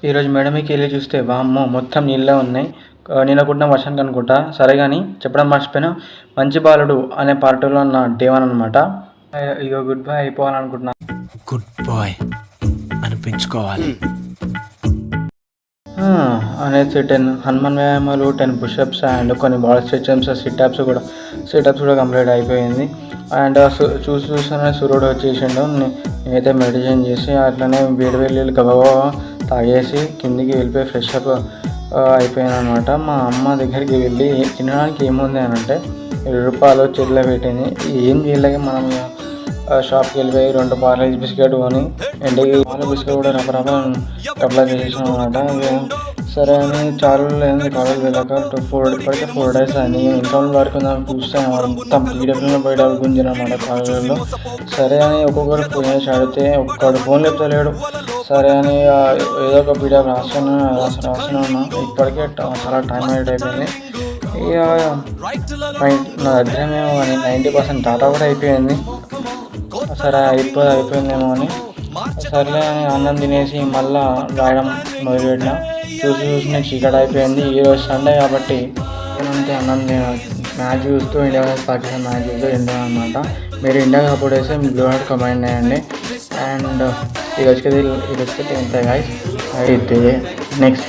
ఈరోజు మేడ మీదకి వెళ్ళి చూస్తే వామ్మో మొత్తం నీళ్ళే ఉన్నాయి. నిన్న కుట్టిన వర్షానికి అనుకుంటా. సరే కానీ చెప్పడం మర్చిపోయినా, మంచి బాలుడు అనే పార్టీలో ఉన్న డేవన్ అనమాట. ఇక గుడ్ బాయ్ అయిపోవాలనుకుంటున్నా. గుడ్ బాయ్ అనిపించుకోవాలి అనేసి 10 హనుమాన్ వ్యాయామాలు, 10 పుషప్స్ అండ్ కొన్ని బాడీ స్ట్రెచెస్, సిటప్స్ కూడా కంప్లీట్ అయిపోయింది. అండ్ చూస్తూనే సూర్యుడు వచ్చేసిండు. నేనైతే మెడిటేషన్ చేసి అట్లనే వేడి నీళ్ళు గబగబా తాగేసి కిందికి వెళ్ళిపోయి ఫ్రెష్ అప్ అయిపోయాను అనమాట. మా అమ్మ దగ్గరికి వెళ్ళి తినడానికి ఏముంది అని అంటే రూపాయలు చేతిలో పెట్టింది. ఏం చేయలేక మనం షాప్కి వెళ్ళిపోయి 2 పార్లేజీ బిస్కెట్ కొని ఎండకి బిస్కెట్ కూడా రబ్బలా చేసేసాం అనమాట. సరే అని చాలు లేదు కాలేజ్ వెళ్ళాక 4 days అని ఇంట్లో వరకు చూస్తే మొత్తం పీడిఎఫ్లో బయట గుంజిన అనమాట కాలేజీలో. సరే అని ఒక్కొక్కరు ఫోన్ చేసి అడిగితే ఒక్కడు ఫోన్ చెప్తలేడు. సరే అని ఏదో ఒక పీడిఎఫ్ రాస్తున్నా ఇప్పటికే చాలా టైం అయిపోయింది. ఇక నా దగ్గర మేము 90% డాటా కూడా అయిపోయింది. సరే అయిపోయిందేమో అని సర్లే అని అన్నం తినేసి మళ్ళీ రాయడం మొదలుపెట్టిన. చూసిన చీకటి అయిపోయింది. ఈరోజు సండే కాబట్టి ఏమంటే అన్నం మ్యాచ్ చూస్తూ ఇండియా పాకిస్తాన్ మ్యాచ్ చూస్తూ ఇండియా అనమాట. మీరు ఇండియా సపోర్ట్ చేస్తే బ్లూ హార్ట్ కమెంట్ చేయండి. అండ్ ఈ రోజుకి ఇంతే గైస్. అయితే నెక్స్ట్